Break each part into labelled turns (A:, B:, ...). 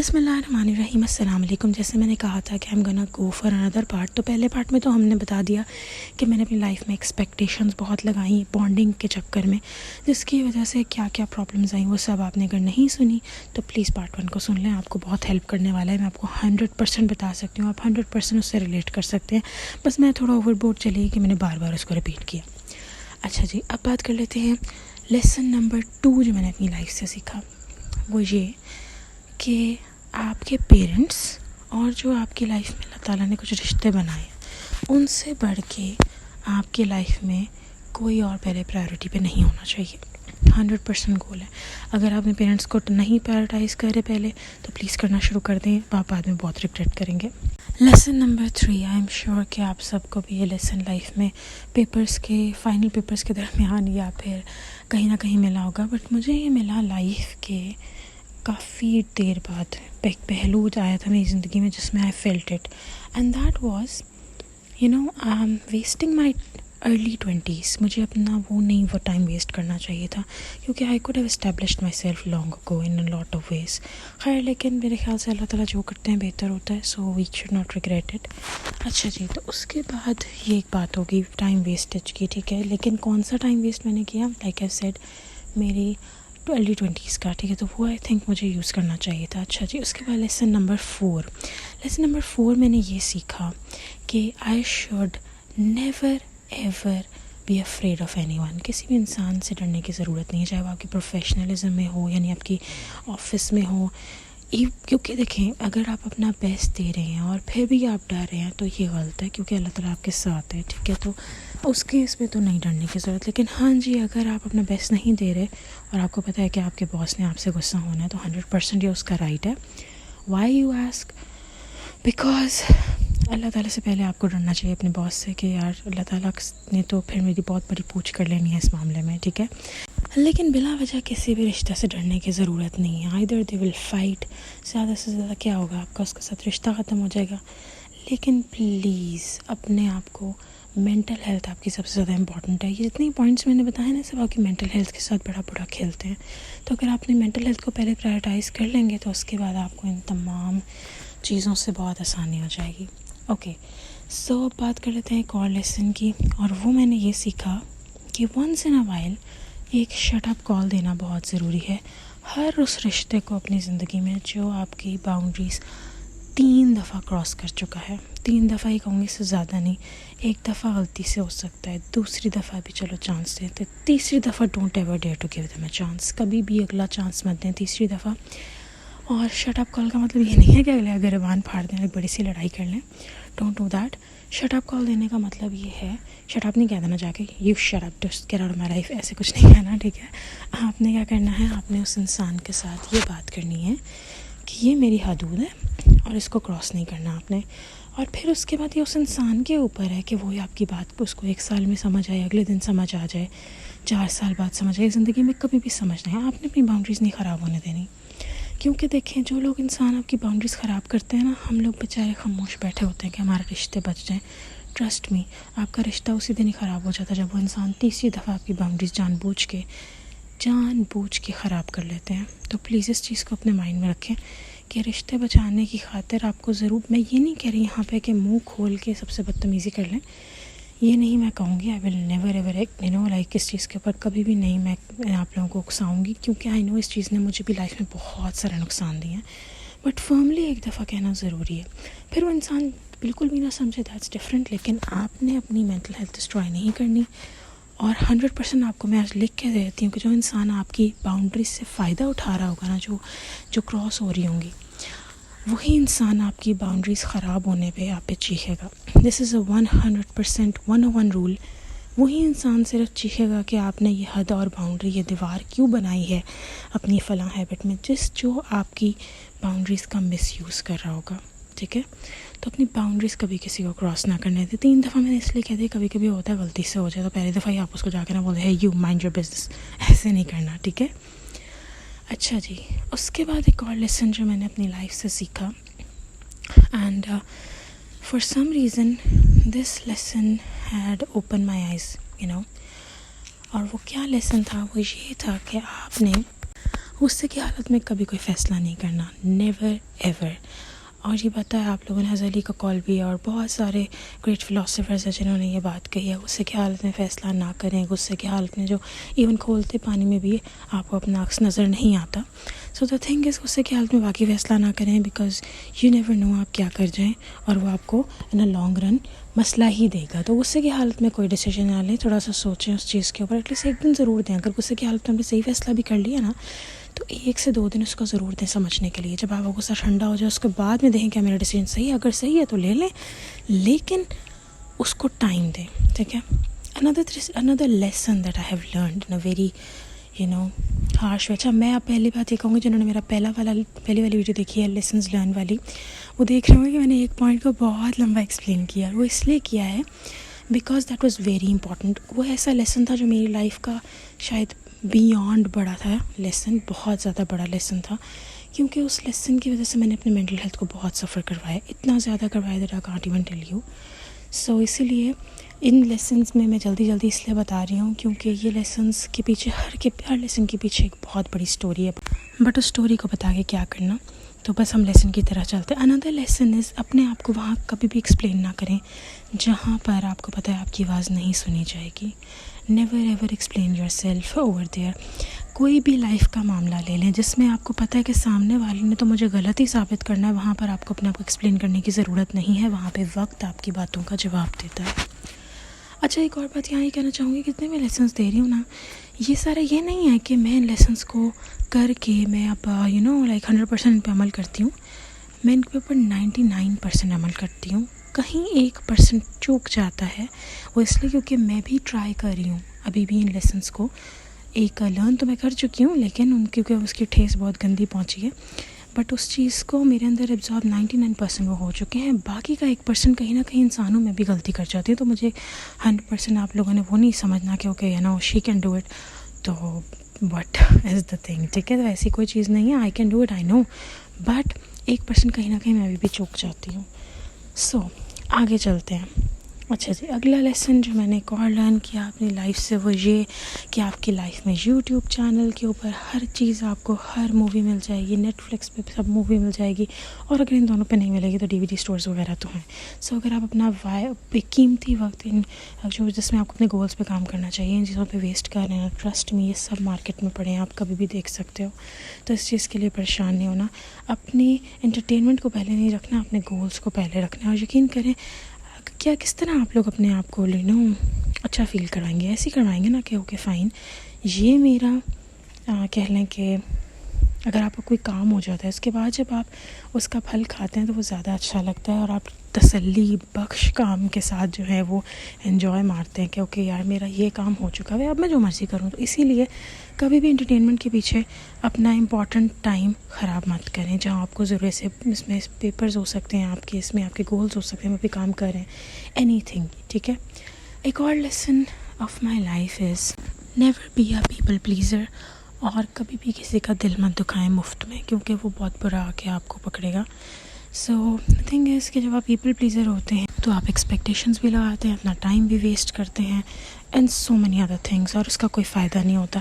A: बिस्मिल्लाहिर्रहमानिर्रहीम अस्सलाम वालेकुम। जैसे मैंने कहा था कि I am gonna go for another part, तो पहले पार्ट में तो हमने बता दिया कि मैंने अपनी लाइफ में एक्सपेक्टेशंस बहुत लगाई बॉन्डिंग के चक्कर में, जिसकी वजह से क्या क्या प्रॉब्लम्स आई वो सब आपने अगर नहीं सुनी तो प्लीज़ पार्ट 1 को सुन लें, आपको बहुत हेल्प करने वाला है। मैं आपको 100% बता सकती हूँ, आप 100% उससे रिलेट कर सकते हैं। बस मैं थोड़ा ओवरबोर्ड चली कि मैंने बार बार उसको रिपीट किया। अच्छा जी, अब बात कर लेते हैं लेसन नंबर 2 जो मैंने अपनी लाइफ से सीखा, वो ये कि आपके पेरेंट्स और जो आपकी लाइफ में अल्लाह ताला ने कुछ रिश्ते बनाए, उनसे बढ़ के आपकी लाइफ में कोई और पहले प्रायोरिटी पे नहीं होना चाहिए। 100% गोल है। अगर आप अपने पेरेंट्स को नहीं प्रायोरिटाइज़ कर रहे पहले, तो प्लीज़ करना शुरू कर दें, आप बाद में बहुत रिग्रेट करेंगे। Lesson number 3, I am sure कि आप सबको भी ये लेसन लाइफ में पेपर्स के फाइनल पेपर्स के दरमियान या फिर कहीं ना कहीं मिला होगा, बट मुझे ये मिला लाइफ के काफ़ी देर बाद। एक पहलू आया था मेरी ज़िंदगी में जिसमें I felt it, and that was I am wasting my early 20s। मुझे अपना वो टाइम वेस्ट करना चाहिए था, क्योंकि I could have established my self long ago in a lot of ways. खैर, लेकिन मेरे ख्याल से अल्लाह ताला जो करते हैं बेहतर होता है, so we should not regret it. अच्छा जी, तो उसके बाद ये एक बात होगी टाइम वेस्टेज की, ठीक है, लेकिन कौन सा टाइम वेस्ट मैंने किया, लाइक आई सेड, मेरी अर्ली 20s का, ठीक है, तो वो आई थिंक मुझे यूज़ करना चाहिए था। अच्छा जी, उसके बाद लेसन नंबर 4 मैंने ये सीखा कि I should never ever be afraid of anyone. किसी भी इंसान से डरने की ज़रूरत नहीं है, चाहे वो आपकी प्रोफेशनलिज्म में हो यानी आपकी ऑफिस में हो। क्योंकि देखें, अगर आप अपना बेस्ट दे रहे हैं और फिर भी आप डर रहे हैं तो ये गलत है, क्योंकि अल्लाह ताला आपके साथ है, ठीक है, तो उस केस में तो नहीं डरने की ज़रूरत। लेकिन हाँ जी, अगर आप अपना बेस्ट नहीं दे रहे और आपको पता है कि आपके बॉस ने आपसे गुस्सा होना है, तो 100% ये उसका राइट है। Why you ask? बिकॉज अल्लाह ताला से पहले आपको डरना चाहिए अपने बॉस से कि यार अल्लाह ताला ने तो फिर मेरी बहुत बड़ी पूछ कर लेनी है इस मामले में, ठीक है। लेकिन बिला वजह किसी भी रिश्ते से डरने की ज़रूरत नहीं है। आइदर दे विल फाइट, ज़्यादा से ज़्यादा क्या होगा, आपका उसके साथ रिश्ता ख़त्म हो जाएगा। लेकिन प्लीज़ अपने आप को, मेंटल हेल्थ आपकी सबसे ज़्यादा इंपॉर्टेंट है। ये जितनी पॉइंट्स मैंने बताए ना, सब आपकी मेंटल हेल्थ के साथ बड़ा बुरा खेलते हैं। तो अगर आप अपनी मेंटल हेल्थ को पहले प्रायोरिटाइज़ कर लेंगे तो उसके बाद आपको इन तमाम चीज़ों से बहुत आसानी हो जाएगी। ओके, सो अब बात कर लेते हैं एक और लेसन की, और वो मैंने ये सीखा कि वंस इन अ वाइल एक शट अप कॉल देना बहुत ज़रूरी है। हर उस रिश्ते को अपनी ज़िंदगी में जो आपकी बाउंड्रीज़ 3 दफ़ा क्रॉस कर चुका है, 3 दफ़ा ही कहूँगी, इससे ज़्यादा नहीं, एक दफ़ा गलती से हो सकता है, दूसरी दफ़ा भी चलो चांस देते, तीसरी दफ़ा don't ever dare to give them a chance. कभी भी अगला चांस मत दें तीसरी दफ़ा। और शट अप कॉल का मतलब ये नहीं है कि अगले गिरबान फाड़ दें, एक बड़ी सी लड़ाई कर लें, don't do that. Shut up call देने का मतलब ये है, शट अप नहीं कह देना जाके you shut up just get out of my life, ऐसे कुछ नहीं कहना, ठीक है। आपने क्या करना है, आपने उस इंसान के साथ ये बात करनी है कि ये मेरी हदूद है और इसको क्रॉस नहीं करना आपने। और फिर उसके बाद ये उस इंसान के ऊपर है कि वो आपकी बात को उसको 1 साल में समझ आए, अगले दिन समझ आ जाए, 4 साल बाद समझ आए, ज़िंदगी में कभी भी समझना है। आपने अपनी बाउंड्रीज़ नहीं ख़राब होने देनी, क्योंकि देखें, जो लोग इंसान आपकी बाउंड्रीज़ ख़राब करते हैं ना, हम लोग बेचारे खामोश बैठे होते हैं कि हमारे रिश्ते बच जाएं। ट्रस्ट मी, आपका रिश्ता उसी दिन ही ख़राब हो जाता है जब वो इंसान तीसरी दफ़ा आपकी बाउंड्रीज़ जानबूझ के ख़राब कर लेते हैं। तो प्लीज़ इस चीज़ को अपने माइंड में रखें कि रिश्ते बचाने की खातिर आपको ज़रूर, मैं ये नहीं कह रही यहाँ पे कि मुंह खोल के सबसे बदतमीज़ी कर लें, ये नहीं मैं कहूँगी। I will never ever like इस चीज़ के ऊपर कभी भी नहीं मैं आप लोगों को उकसाऊँगी, क्योंकि आई नो इस चीज़ ने मुझे भी लाइफ में बहुत सारे नुकसान दिए हैं। बट फर्मली एक दफ़ा कहना ज़रूरी है। फिर वो इंसान बिल्कुल भी ना समझे, दैट्स डिफरेंट, लेकिन आपने अपनी मेंटल हेल्थ डिस्ट्रॉय नहीं करनी। और 100% आपको मैं आज लिख के देती हूँ कि जो इंसान आपकी बाउंड्रीज से फ़ायदा उठा रहा होगा ना, जो क्रॉस हो रही होंगी, वही इंसान आपकी बाउंड्रीज़ ख़राब होने पे आप पे चीखेगा। This is a 100% 101 rule. वही इंसान सिर्फ चीखेगा कि आपने ये हद और बाउंड्री, ये दीवार क्यों बनाई है अपनी फ़लाँ हैबिट में, जो आपकी बाउंड्रीज़ का मिसयूज़ कर रहा होगा, ठीक है। तो अपनी बाउंड्रीज़ कभी किसी को क्रॉस ना करने दे। 3 दफ़ा मैंने इसलिए कह दी, कभी कभी होता है गलती से हो जाए, तो पहली दफ़ा ही आप उसको जाकर ना बोले है यू माइंड योर बिजनेस, ऐसे नहीं करना, ठीक है। अच्छा जी, उसके बाद एक और लेसन जो मैंने अपनी लाइफ से सीखा, and for some reason this lesson had open my eyes, और वो क्या लेसन था, वो ये था कि आपने गुस्से की हालत में कभी कोई फ़ैसला नहीं करना, नेवर एवर। और ये पता है आप लोगों ने हज़रत अली का कॉल भी है और बहुत सारे ग्रेट फ़िलासफ़र्स हैं जिन्होंने ये बात कही है, गुस्से की हालत में फ़ैसला ना करें। गुस्से की हालत में जो इवन खोलते पानी में भी आपको अपना अक्स नज़र नहीं आता। सो द थिंग इज़, गुस्से की हालत में बाकी फ़ैसला ना करें, बिकॉज़ यू नेवर नो आप क्या कर जाएं और वो आपको इन अ लॉन्ग रन मसला ही देगा। तो गुस्से की हालत में कोई डिसीजन ना लें, थोड़ा सा सोचें उस चीज़ के ऊपर, एटलीस्ट एक दिन ज़रूर दें। अगर गुस्से की हालत में हमने सही फ़ैसला भी कर लिया ना, तो 1 से 2 दिन उसका ज़रूर दें समझने के लिए। जब आपका गुस्सा ठंडा हो जाए उसके बाद में देखें क्या मेरा डिसीजन सही है। अगर सही है तो ले लें, लेकिन उसको टाइम दें, ठीक है। Another lesson that I have learned in a very harsh way. अच्छा, मैं आप पहली बात ये कहूँगी, जिन्होंने मेरा पहली वाली वीडियो देखी है लेसन्स लर्न वाली, वो देख रहे होंगे कि मैंने एक पॉइंट को बहुत लंबा एक्सप्लेन किया। वो इसलिए किया है because that was very important. वो ऐसा लेसन था जो मेरी लाइफ का शायद बियॉन्ड बड़ा था लेसन, बहुत ज़्यादा बड़ा लेसन था, क्योंकि उस लेसन की वजह से मैंने अपने मेंटल हेल्थ को बहुत सफ़र करवाया, इतना ज़्यादा करवाया that I can't even tell you. So इसीलिए इन लेसन्स में मैं जल्दी इसलिए बता रही हूँ क्योंकि ये लेसन्स के पीछे हर लेसन के पीछे एक बहुत बड़ी स्टोरी है। बट उस स्टोरी को बता के क्या करना, तो बस हम लेसन की तरह चलते हैं। अनदर लेसन इज़, अपने आप को वहाँ कभी भी एक्सप्लेन ना करें जहाँ पर आपको पता है आपकी आवाज़ नहीं सुनी जाएगी। Never ever explain yourself over there. कोई भी लाइफ का मामला ले लें जिसमें आपको पता है कि सामने वाले ने तो मुझे गलत ही साबित करना है, वहाँ पर आपको अपने आप को एक्सप्लेन करने की ज़रूरत नहीं है। वहाँ पे वक्त आपकी बातों का जवाब देता है। अच्छा, एक और बात यहाँ ये कहना चाहूँगी, कितने मैं लेसन्स दे रही हूँ ना, ये सारा ये नहीं है कि मैं इन लेसन्स को करके मैं अब लाइक 100% इन पर अमल करती हूँ। मैं इनके ऊपर 99% अमल करती हूँ। कहीं 1% चूक जाता है, वो इसलिए क्योंकि मैं भी ट्राई कर रही हूँ अभी भी इन लेसन्स को। एक लर्न तो मैं कर चुकी हूँ, लेकिन क्योंकि उसकी ठेस बहुत गंदी पहुँची है, बट उस चीज़ को मेरे अंदर एब्जॉर्ब 99% वो हो चुके हैं। बाकी का 1% कहीं ना कहीं इंसानों में भी गलती कर जाती है। तो मुझे 100% आप लोगों ने वो नहीं समझना कि okay she can do it, तो वट इज़ द थिंग, ठीक है। तो ऐसी कोई चीज़ नहीं है, I can do it, I know, but 1% कहीं ना कहीं मैं अभी भी चूक जाती हूँ। सो आगे चलते हैं। अच्छा जी, अगला लेसन जो मैंने एक और लर्न किया अपनी लाइफ से, वो ये कि आपकी लाइफ में यूट्यूब चैनल के ऊपर हर चीज़ आपको, हर मूवी मिल जाएगी, नेटफ्लिक्स पे सब मूवी मिल जाएगी, और अगर इन दोनों पे नहीं मिलेगी तो DVD स्टोर्स वगैरह तो हैं। सो अगर आप अपना कीमती वक्त इन जिसमें आपको अपने गोल्स पे काम करना चाहिए, इन चीज़ों पे वेस्ट कर रहे हैं, ट्रस्ट में ये सब मार्केट में पड़े हैं, आप कभी भी देख सकते हो। तो इस चीज़ के लिए परेशान नहीं होना, अपनी एंटरटेनमेंट को पहले नहीं रखना, अपने गोल्स को पहले रखना। और यकीन करें, क्या किस तरह आप लोग अपने आप को अच्छा फ़ील करवाएंगे, ऐसे ही करवाएंगे ना कि ओके फ़ाइन, ये मेरा कह लें कि अगर आपका कोई काम हो जाता है, उसके बाद जब आप उसका फल खाते हैं तो वो ज़्यादा अच्छा लगता है, और आप तसल्ली बख्श काम के साथ जो है वो एंजॉय मारते हैं कि ओके यार मेरा ये काम हो चुका है, अब मैं जो मर्ज़ी करूँ। तो इसीलिए कभी भी एंटरटेनमेंट के पीछे अपना इम्पॉर्टेंट टाइम ख़राब मत करें। जहाँ आपको ज़रूरत से, इसमें पेपर्स हो सकते हैं आपके, इसमें आपके गोल्स हो सकते हैं, वो भी काम करें, एनीथिंग, ठीक है। एक और lesson of my life is never be a people pleaser. और कभी भी किसी का दिल मत दुखाएं मुफ्त में, क्योंकि वो बहुत बुरा आके आपको पकड़ेगा। सो द थिंग इज़ कि जब आप पीपल प्लीज़र होते हैं तो आप एक्सपेक्टेशंस भी लगाते हैं, अपना टाइम भी वेस्ट करते हैं, and so money other things, और उसका कोई फ़ायदा नहीं होता।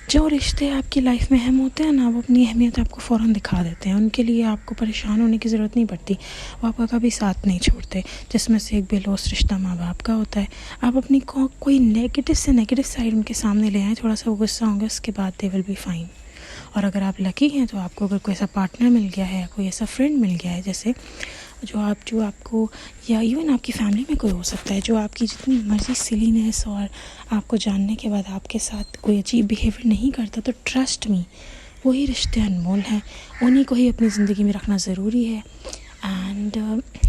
A: जो रिश्ते आपकी लाइफ में अहम होते हैं ना, वो अपनी अहमियत आपको फ़ौरन दिखा देते हैं। उनके लिए आपको परेशान होने की ज़रूरत नहीं पड़ती, वो आपका कभी साथ नहीं छोड़ते। जिसमें से एक बेलोस रिश्ता माँ बाप का होता है। आप अपनी कोई नेगेटिव साइड उनके सामने ले आएँ, थोड़ा सा वो गुस्सा होंगे, उसके बाद दे विल बी फाइन। और अगर आप लकी हैं तो आपको अगर कोई ऐसा पार्टनर मिल गया है, कोई ऐसा फ्रेंड मिल गया है, जैसे जो आपको, या इवन आपकी फैमिली में कोई हो सकता है जो आपकी जितनी मर्ज़ी सिलीनेस और आपको जानने के बाद आपके साथ कोई अजीब बिहेवियर नहीं करता, तो ट्रस्ट मी, वही रिश्ते अनमोल हैं, उन्हीं को ही अपनी ज़िंदगी में रखना ज़रूरी है। And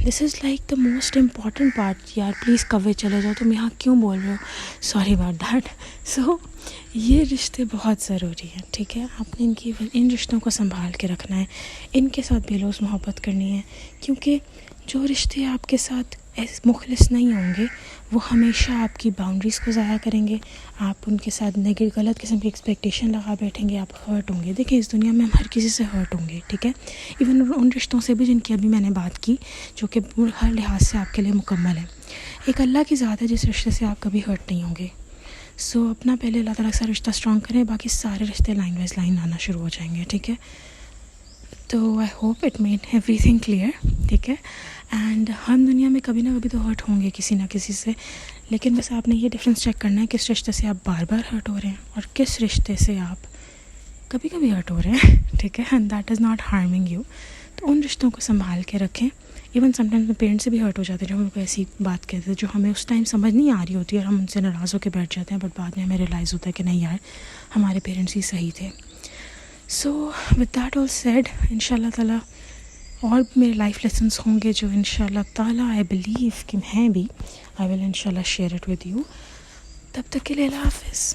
A: this is like the most important part. यार प्लीज़ कवे चले जाओ, तुम यहाँ क्यों बोल रहे हो, सॉरी अबाउट दैट। सो ये रिश्ते बहुत ज़रूरी हैं, ठीक है। आपने इन रिश्तों को संभाल के रखना है, इनके साथ बेलोस मोहब्बत करनी है, क्योंकि जो रिश्ते आपके साथ मुखलिस नहीं होंगे वो हमेशा आपकी बाउंड्रीज़ को ज़ाया करेंगे। आप उनके साथ गलत किस्म की एक्सपेक्टेशन लगा बैठेंगे, आप हर्ट होंगे। देखिए, इस दुनिया में हम हर किसी से हर्ट होंगे, ठीक है। इवन उन रिश्तों से भी जिनकी अभी मैंने बात की, जो कि हर लिहाज से आपके लिए मुकम्मल है। एक अल्लाह की ज़ात है जिस रिश्ते से आप कभी हर्ट नहीं होंगे। सो अपना पहले अल्लाह ताला के साथ रिश्ता स्ट्रॉन्ग करें, बाकी सारे रिश्ते लाइन वाइज लाइन आना शुरू हो जाएंगे, ठीक है। तो I hope it made everything clear, ठीक है। एंड हम दुनिया में कभी ना कभी तो हर्ट होंगे किसी ना किसी से, लेकिन बस आपने ये डिफरेंस चेक करना है किस रिश्ते से आप बार बार हर्ट हो रहे हैं और किस रिश्ते से आप कभी कभी हर्ट हो रहे हैं, ठीक है। And that is not harming you. तो उन रिश्तों को संभाल के रखें। इवन समटाइम्स में पेरेंट्स से भी हर्ट हो जाते हैं जब हम उनको ऐसी बात कहते हैं जो हमें उस टाइम समझ नहीं आ रही होती है और हम उनसे नाराज़ होकर बैठ जाते हैं, बट बाद में हमें रियलाइज़ होता है कि नहीं यार, हमारे पेरेंट्स ही सही थे। So with that all said, इंशाल्लाह ताला और मेरे लाइफ लेसन्स होंगे जो इंशाल्लाह ताला आई बिलीव कि मैं भी आई विल इंशाल्लाह शेयर इट विद यू। तब तक के लिए अल्लाह हाफ़िज़।